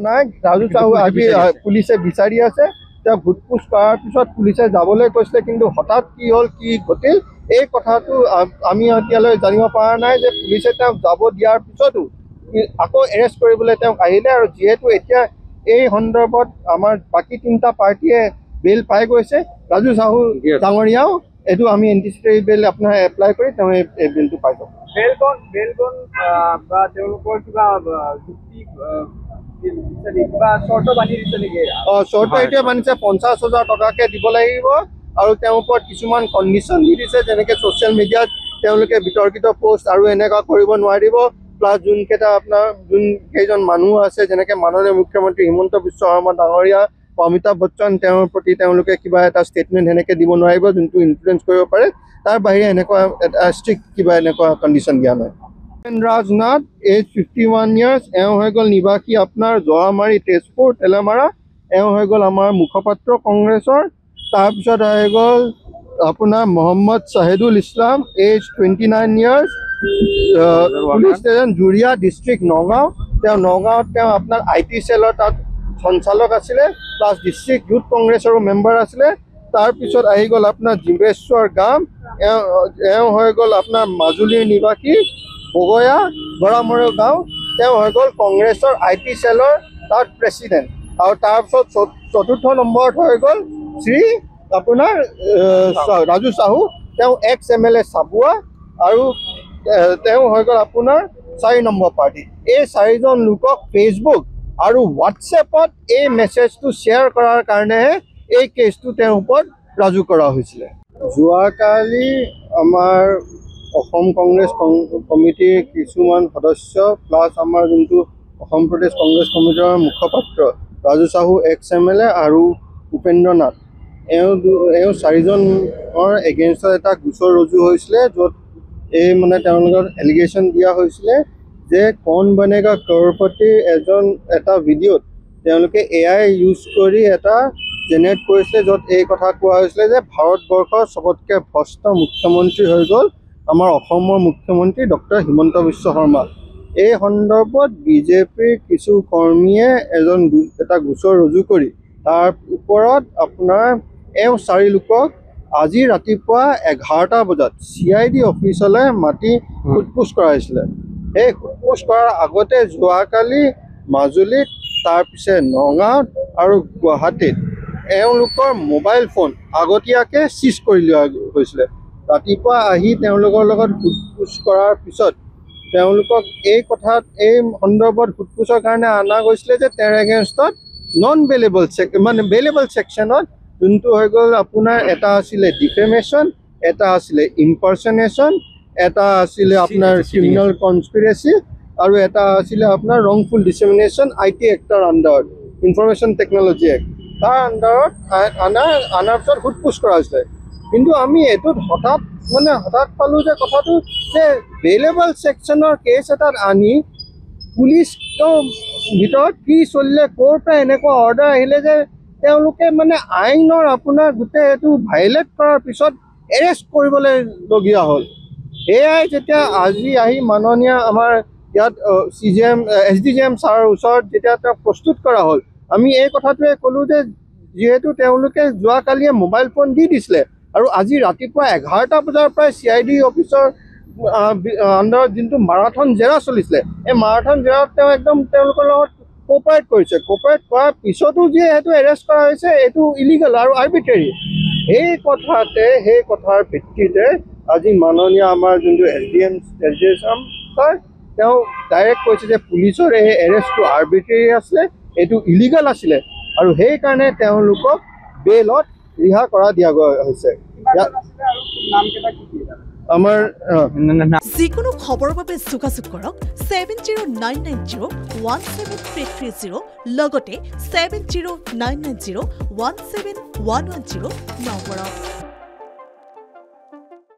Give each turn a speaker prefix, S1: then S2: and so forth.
S1: নাই ৰাজু চাহু আজি পুলিচে বিচাৰি আছে তেওঁ ঘুটপুচ কৰাৰ পিছত পুলিচে যাবলৈ কৈছিলে কিন্তু হঠাৎ কি হ'ল কি ঘটিল এই কথাটো আমি এতিয়ালৈ জানিব পৰা নাই যে পুলিচে তেওঁক যাব দিয়াৰ পিছতো আকৌ এৰেষ্ট কৰিবলৈ তেওঁক আহিলে আৰু যিহেতু এতিয়া এই সন্দৰ্ভত আমাৰ বাকী তিনিটা পাৰ্টিয়ে বেল পাই গৈছে ৰাজু চাহু ডাঙৰীয়াও এইটো আমি এণ্টিচিপেটৰী বেল আপোনাৰ এপ্লাই কৰি তেওঁ এই বেলটো পাই যাব বেলখন বা তেওঁলোকৰ কিবা যুক্তি চৰ্ত এতিয়া মানিছে 50,000 টকাকে দিব লাগিব আৰু তেওঁৰ ওপৰত কিছুমান কণ্ডিশ্যন দি দিছে যেনেকে ছ'চিয়েল মিডিয়াত তেওঁলোকে বিতৰ্কিত পোষ্ট আৰু এনেকুৱা কৰিব নোৱাৰিব প্লাছ যোনকেইটা আপোনাৰ যোনকেইজন মানুহ আছে যেনেকে মাননীয় মুখ্যমন্ত্ৰী হিমন্ত বিশ্ব শৰ্মা ডাঙৰীয়া অমিতাভ বচ্চন তেওঁৰ প্ৰতি তেওঁলোকে কিবা এটা ষ্টেটমেণ্ট সেনেকে দিব নোৱাৰিব যোনটো ইনফ্লুৱেঞ্চ কৰিব পাৰে তাৰ বাহিৰে এনেকুৱা এটা ষ্ট্ৰিক্ট কিবা এনেকুৱা কণ্ডিশ্যন দিয়া নাই ৰাজনাথ এজ 51 ইয়াৰ্ছ এওঁ হৈ গ'ল নিবাসী আপোনাৰ জহামাৰী তেজপুৰ তেলেমাৰা এওঁ হৈ গ'ল আমাৰ মুখপাত্ৰ কংগ্ৰেছৰ তাৰপিছত হৈ গ'ল আপোনাৰ Mohammad Shahidul Islam age 29 years police station Juria district Nagaon তেওঁ নগাঁৱত তেওঁ আপোনাৰ IT চেলৰ তাত সঞ্চালক আছিলে প্লাছ ডিষ্ট্ৰিক্ট ইউথ কংগ্ৰেছৰো মেম্বাৰ আছিলে তাৰপিছত আহি গ'ল আপোনাৰ জীৱেশ্বৰ গাম এওঁ হৈ গ'ল আপোনাৰ মাজুলীৰ নিবাসী বগয়া বৰামৰা গাঁও তেওঁ হৈ গ'ল কংগ্ৰেছৰ IT চেলৰ তাত প্ৰেচিডেণ্ট আৰু তাৰপিছত চতুৰ্থ নম্বৰত হৈ গ'ল শ্ৰী আপোনাৰ ৰাজু চাহু তেওঁ এক্স MLA চাবুৱা আৰু তেওঁ হৈ গ'ল আপোনাৰ 4 নম্বৰ পাৰ্টি এই চাৰিজন লোকক ফেচবুক আৰু হোৱাটছএপত এই মেছেজটো শ্বেয়াৰ কৰাৰ কাৰণেহে এই কেছটো তেওঁৰ ওপৰত ৰাজু কৰা হৈছিলে যোৱাকালি আমাৰ অসম কংগ্ৰেছ কমিটিৰ কিছুমান সদস্য প্লাছ আমাৰ যোনটো অসম প্ৰদেশ কংগ্ৰেছ কমিটিৰ মুখপাত্ৰ ৰাজু চাহু এক্স MLA আৰু উপেন্দ্ৰ নাথ এওঁ চাৰিজনৰ এগেইনষ্টত এটা গোচৰ ৰুজু হৈছিলে য'ত এই মানে তেওঁলোকৰ এলিগেশ্যন দিয়া হৈছিলে যে কৌন বনেগা কৰ'ৰপতি এটা ভিডিঅ'ত তেওঁলোকে AI ইউজ কৰি এটা জেনেৰেট কৰিছিলে য'ত এই কথা কোৱা হৈছিলে যে ভাৰতবৰ্ষৰ চবতকৈ ভ্ৰষ্ট মুখ্যমন্ত্ৰী হৈ গ'ল আমাৰ অসমৰ মুখ্যমন্ত্ৰী ডক্টৰ হিমন্ত বিশ্ব শৰ্মা এই সন্দৰ্ভত বিজেপিৰ কিছু কৰ্মীয়ে এটা গোচৰ ৰুজু কৰি তাৰ ওপৰত আপোনাৰ এওঁ চাৰি লোকক আজি ৰাতিপুৱা 11টা বজাত CID অফিচলৈ মাতি সোধপোছ কৰাইছিলে এই সোধপোছ কৰাৰ আগতে যোৱাকালি মাজুলীত তাৰপিছে নগাঁৱত আৰু গুৱাহাটীত এওঁলোকৰ মোবাইল ফোন আগতীয়াকৈ চিজ কৰি লোৱা হৈছিলে ৰাতিপুৱা আহি তেওঁলোকৰ লগত সোধপোছ কৰাৰ পিছত তেওঁলোকক এই সন্দৰ্ভত সোধপোছৰ কাৰণে অনা গৈছিলে যে তেওঁৰ এগেইনষ্টত নন বেলেবল মানে বেলেবল ছেকশ্যনত যোনটো হৈ গ'ল আপোনাৰ এটা আছিলে ডিফেমেশ্যন এটা আছিলে ইম্পাৰ্চনেশ্যন এটা আছিলে আপোনাৰ ক্ৰিমিনেল কনস্পিৰেচি আৰু এটা আছিলে আপোনাৰ ৰংফুল ডিচেমিনেশ্যন IT এক্টৰ আণ্ডাৰত ইনফৰমেশ্যন টেকনলজি এক্ট তাৰ আণ্ডাৰত অনাৰ পিছত সোধপোছ কৰা হৈছিলে কিন্তু আমি এইটোত হঠাৎ পালোঁ যে কথাটো যে বেলেবল ছেকশ্যনৰ কেছ এটাত আনি পুলিচৰ ভিতৰত কি চলিলে ক'ৰ পৰা এনেকুৱা অৰ্ডাৰ আহিলে যে তেওঁলোকে মানে আইনৰ আপোনাৰ গোটেই এইটো ভাইলেট কৰাৰ পিছত এৰেষ্ট কৰিবলগীয়া হ'ল এয়াই যেতিয়া আজি আহি মাননীয় আমাৰ ইয়াত SDGM ছাৰৰ ওচৰত যেতিয়া তেওঁক প্ৰস্তুত কৰা হ'ল আমি এই কথাটোৱে ক'লোঁ যে যিহেতু তেওঁলোকে যোৱাকালিয়ে মোবাইল ফোন দি দিছিলে আৰু আজি ৰাতিপুৱা 11টা বজাৰ পৰাই CID অফিচৰ আণ্ডাৰত যোনটো মাৰাথন জেৰা চলিছিলে এই মাৰাথন জেৰাত তেওঁ একদম তেওঁলোকৰ লগত কোঅপাৰেট কৰিছে কোঅপাৰেট কৰাৰ পিছতো যিহেতু এৰেষ্ট কৰা হৈছে এইটো ইলিগেল আৰু আৰ্বিট্ৰেৰী সেই কথাৰ ভিত্তিতে আজি মাননীয় আমাৰ যোনটো SDM ছাৰ তেওঁ ডাইৰেক্ট কৈছে যে পুলিচৰ এই এৰেষ্টটো আৰ্বিট্ৰেৰী আছিলে এইটো ইলিগেল আছিলে আৰু সেইকাৰণে তেওঁলোকক বেলত ৰিহা কৰা দিয়া হৈছে আমাৰ
S2: যিকোনো খবৰৰ বাবে যোগাযোগ কৰক 7099017330 লগতে 7099017110 নম্বৰত